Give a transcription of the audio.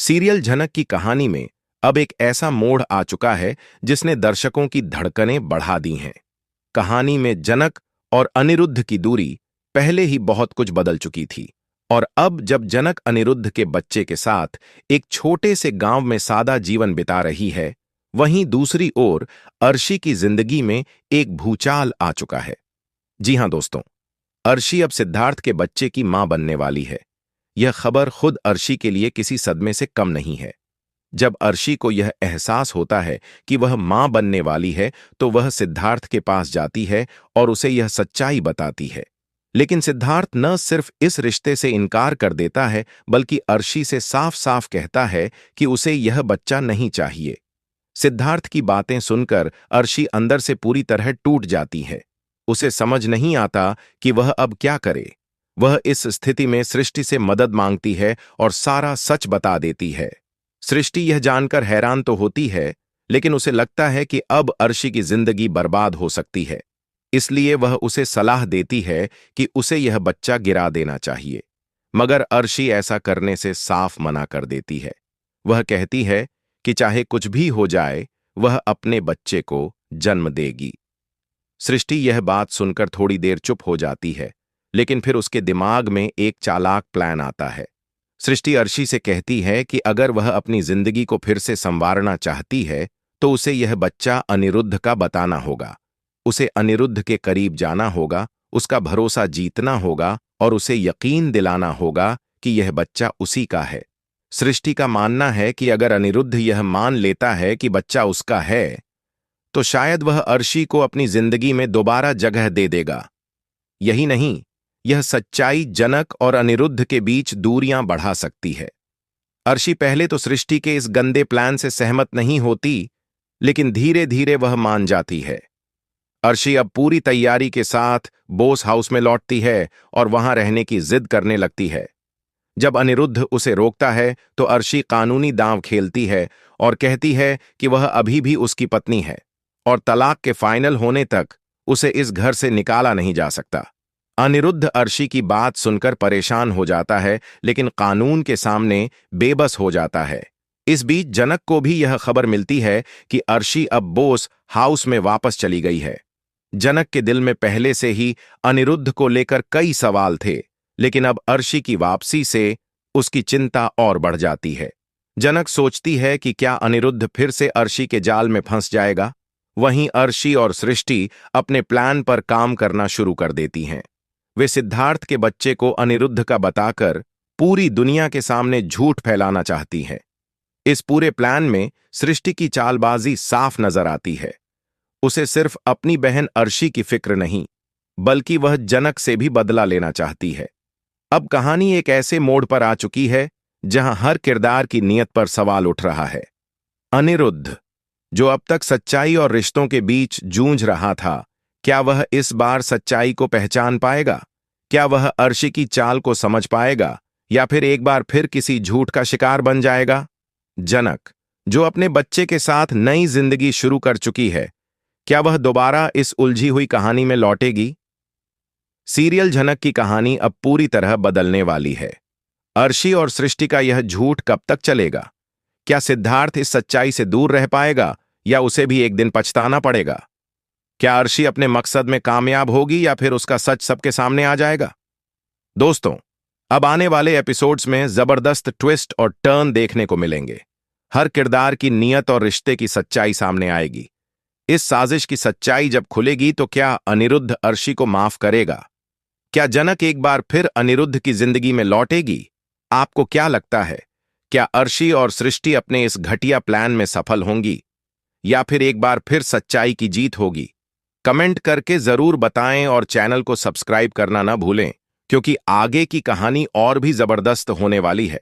Serial झनक की कहानी में अब एक ऐसा मोड़ आ चुका है जिसने दर्शकों की धड़कनें बढ़ा दी हैं। कहानी में जनक और अनिरुद्ध की दूरी पहले ही बहुत कुछ बदल चुकी थी, और अब जब जनक अनिरुद्ध के बच्चे के साथ एक छोटे से गांव में सादा जीवन बिता रही है, वहीं दूसरी ओर अर्शी की जिंदगी में एक भूचाल आ चुका है। जी हां दोस्तों, अर्शी अब सिद्धार्थ के बच्चे की मां बनने वाली है। यह खबर खुद अर्शी के लिए किसी सदमे से कम नहीं है। जब अर्शी को यह एहसास होता है कि वह मां बनने वाली है, तो वह सिद्धार्थ के पास जाती है और उसे यह सच्चाई बताती है। लेकिन सिद्धार्थ न सिर्फ इस रिश्ते से इनकार कर देता है, बल्कि अर्शी से साफ साफ कहता है कि उसे यह बच्चा नहीं चाहिए। सिद्धार्थ की बातें सुनकर अर्शी अंदर से पूरी तरह टूट जाती है। उसे समझ नहीं आता कि वह अब क्या करे। वह इस स्थिति में सृष्टि से मदद मांगती है और सारा सच बता देती है। सृष्टि यह जानकर हैरान तो होती है, लेकिन उसे लगता है कि अब अर्शी की जिंदगी बर्बाद हो सकती है। इसलिए वह उसे सलाह देती है कि उसे यह बच्चा गिरा देना चाहिए। मगर अर्शी ऐसा करने से साफ मना कर देती है। वह कहती है कि चाहे कुछ भी हो जाए, वह अपने बच्चे को जन्म देगी। सृष्टि यह बात सुनकर थोड़ी देर चुप हो जाती है, लेकिन फिर उसके दिमाग में एक चालाक प्लान आता है। सृष्टि अर्शी से कहती है कि अगर वह अपनी जिंदगी को फिर से संवारना चाहती है, तो उसे यह बच्चा अनिरुद्ध का बताना होगा। उसे अनिरुद्ध के करीब जाना होगा, उसका भरोसा जीतना होगा और उसे यकीन दिलाना होगा कि यह बच्चा उसी का है। सृष्टि का मानना है कि अगर अनिरुद्ध यह मान लेता है कि बच्चा उसका है, तो शायद वह अर्शी को अपनी जिंदगी में दोबारा जगह दे देगा। यही नहीं, यह सच्चाई जनक और अनिरुद्ध के बीच दूरियां बढ़ा सकती है। अर्शी पहले तो सृष्टि के इस गंदे प्लान से सहमत नहीं होती, लेकिन धीरे धीरे वह मान जाती है। अर्शी अब पूरी तैयारी के साथ बोस हाउस में लौटती है और वहां रहने की जिद करने लगती है। जब अनिरुद्ध उसे रोकता है, तो अर्शी कानूनी दांव खेलती है और कहती है कि वह अभी भी उसकी पत्नी है और तलाक के फाइनल होने तक उसे इस घर से निकाला नहीं जा सकता। अनिरुद्ध अर्शी की बात सुनकर परेशान हो जाता है, लेकिन कानून के सामने बेबस हो जाता है। इस बीच जनक को भी यह खबर मिलती है कि अर्शी अब बोस हाउस में वापस चली गई है। जनक के दिल में पहले से ही अनिरुद्ध को लेकर कई सवाल थे, लेकिन अब अर्शी की वापसी से उसकी चिंता और बढ़ जाती है। जनक सोचती है कि क्या अनिरुद्ध फिर से अर्शी के जाल में फंस जाएगा। वहीं अर्शी और सृष्टि अपने प्लान पर काम करना शुरू कर देती हैं। वे सिद्धार्थ के बच्चे को अनिरुद्ध का बताकर पूरी दुनिया के सामने झूठ फैलाना चाहती हैं। इस पूरे प्लान में सृष्टि की चालबाजी साफ नजर आती है। उसे सिर्फ अपनी बहन अर्शी की फिक्र नहीं, बल्कि वह जनक से भी बदला लेना चाहती है। अब कहानी एक ऐसे मोड़ पर आ चुकी है जहां हर किरदार की नीयत पर सवाल उठ रहा है। अनिरुद्ध, जो अब तक सच्चाई और रिश्तों के बीच जूझ रहा था, क्या वह इस बार सच्चाई को पहचान पाएगा? क्या वह अर्शी की चाल को समझ पाएगा, या फिर एक बार फिर किसी झूठ का शिकार बन जाएगा? जनक, जो अपने बच्चे के साथ नई जिंदगी शुरू कर चुकी है, क्या वह दोबारा इस उलझी हुई कहानी में लौटेगी? सीरियल झनक की कहानी अब पूरी तरह बदलने वाली है। अर्शी और सृष्टि का यह झूठ कब तक चलेगा? क्या सिद्धार्थ इस सच्चाई से दूर रह पाएगा, या उसे भी एक दिन पछताना पड़ेगा? क्या अर्शी अपने मकसद में कामयाब होगी, या फिर उसका सच सबके सामने आ जाएगा? दोस्तों, अब आने वाले एपिसोड्स में जबरदस्त ट्विस्ट और टर्न देखने को मिलेंगे। हर किरदार की नीयत और रिश्ते की सच्चाई सामने आएगी। इस साजिश की सच्चाई जब खुलेगी, तो क्या अनिरुद्ध अर्शी को माफ करेगा? क्या जनक एक बार फिर अनिरुद्ध की जिंदगी में लौटेगी? आपको क्या लगता है? क्या अर्शी और सृष्टि अपने इस घटिया प्लान में सफल होंगी, या फिर एक बार फिर सच्चाई की जीत होगी? कमेंट करके जरूर बताएं और चैनल को सब्सक्राइब करना ना भूलें, क्योंकि आगे की कहानी और भी जबरदस्त होने वाली है।